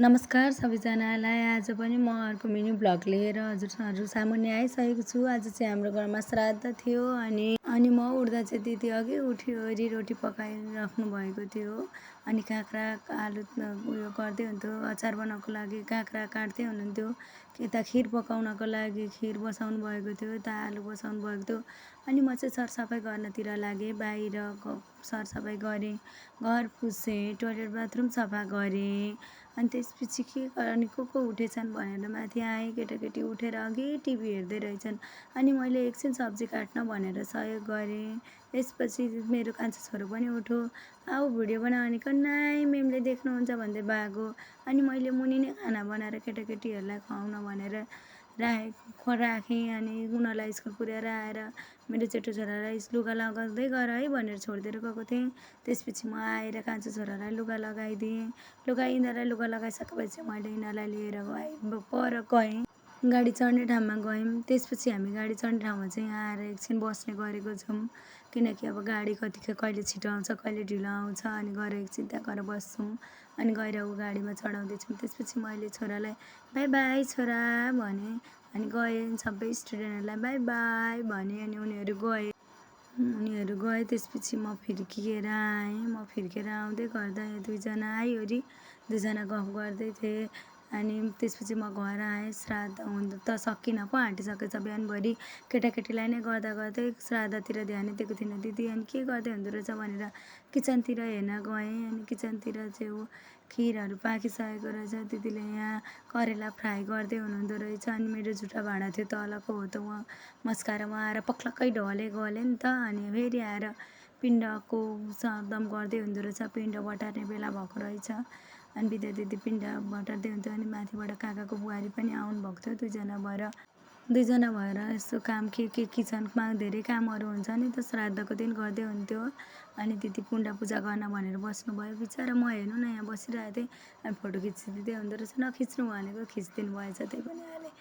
नमस्कार सबैजनालाई। आज पनि म अर्को मिनी भ्लग लिएर हजुरहरू सामुन्ने आइसकेको छु। आज चाहिँ हाम्रो घरमा श्राद्ध थियो अनि म उठ्दा चाहिँ दिदी अघि उठिवरी रोटी पकाइराख्नु भएको थियो। अनि काँक्रा आलु उयो गर्दै हुन्थ्यो, अचार बनाउनको लागि काँक्रा काट्दै हुनुहुन्थ्यो। यता खिर पकाउनको लागि खिर बसाउनु भएको थियो, यता आलु बसाउनु भएको थियो। अनि म चाहिँ सरसफाइ गर्नतिर लागेँ। बाहिर सरसफाइ गरेँ, घर पुछेँ, टोइलेट बाथरुम सफा गरेँ। अनि त्यसपछि अनि को उठेछन् भनेर माथि आएँ। केटाकेटी उठेर अघि टिभी हेर्दै रहेछन्। अनि मैले एकछिन सब्जी काट्न भनेर सहयोग गरेँ। त्यसपछि मेरो कान्छो छोरो पनि उठ्यो, आऊ भिडियो बना भने कन्नाइ मेमले देख्नुहुन्छ भन्दै भागो। अनि मैले मुनि नै खाना बनाएर केटाकेटीहरूलाई खुवाउन भनेर राखेँ। अनि उनीहरूलाई स्कुल पुर्याएर आएर मेरो जेठो छोरालाई लुगा लगाउँदै गर है भनेर छोडिदिएर गएको थिएँ। त्यसपछि म आएर कान्छो छोरालाई लुगा लगाइदिएँ। यिनीहरूलाई लुगा लगाइसकेपछि मैले यिनीहरूलाई लिएर पर गएँ। गाडी चढ्ने ठाउँमा गयौँ। त्यसपछि हामी गाडी चढ्ने ठाउँमा चाहिँ यहाँ आएर एकछिन बस्ने गरेको छौँ। किनकि अब गाडी कहिले छिटो आउँछ कहिले ढिलो आउँछ। अनि गएर एकछिन त्यहाँ गएर बस्छौँ। अनि गएर ऊ गाडीमा चढाउँदैछौँ। त्यसपछि मैले छोरालाई बाई बाई छोरा भनेँ। अनि गएँ सबै स्टुडेन्टहरूलाई बाई बाई भनेँ। अनि उनीहरू गए। त्यसपछि म फिर्किएर आएँ। फिर्केर आउँदै गर्दा यहाँ दुईजना आइवरी दुईजना गफ गर्दै थिएँ। अनि त्यसपछि म घर आएँ। श्राद्ध हुन त सकिन पो आँटिसकेछ बिहानभरि। केटाकेटीलाई नै गर्दै श्राद्धतिर ध्यानै दिएको थिइनँ। दिदी अनि के गर्दै हुँदो रहेछ भनेर किचनतिर हेर्न गएँ। अनि किचनतिर चाहिँ ऊ खिरहरू पाकिसकेको रहेछ। दिदीले यहाँ करेला फ्राई गर्दै हुनुहुँदो रहेछ। अनि मेरो झुटा भाँडा थियो तलको हो त उहाँ मस्काएर म आएर पक्लक्कै ढलेँ नि त। अनि फेरि आएर पिण्डको सर्दम गर्दै हुँदो रहेछ। पिण्ड बटार्ने बेला भएको रहेछ। अनि विद्या दिदी पिण्ड बटार्दै हुन्थ्यो। अनि माथिबाट काकाको बुहारी पनि आउनुभएको थियो। दुईजना भएर यसो काम के किचनमा धेरै कामहरू हुन्छ नि त श्राद्धको दिन गर्दै हुन्थ्यो। अनि दिदी पुण्ड पूजा गर्न भनेर बस्नुभयो। बिचरा म हेर्नु न यहाँ बसिरहेको थिएँ। अनि फोटो खिचिदिँदै हुँदो रहेछ। नखिच्नु भनेको खिचिदिनु भएछ, त्यही पनि हालेँ।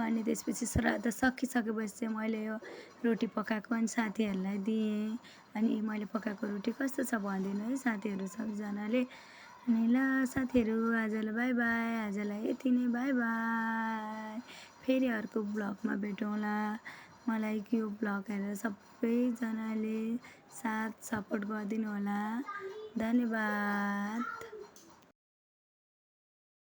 अनि त्यसपछि श्राद्ध सकिसकेपछि चाहिँ मैले यो रोटी पकाएको अनि साथीहरूलाई दिएँ। अनि मैले पकाएको रोटी कस्तो छ भनिदिनु है साथीहरू सबैजनाले। अनि ल साथीहरू आजलाई बाई बाई। आजलाई यति नै, बाई बाई। फेरि अर्को ब्लगमा भेटौँला। मलाई यो ब्लग हेरेर सबैजनाले साथ सपोर्ट गरिदिनु होला। धन्यवाद।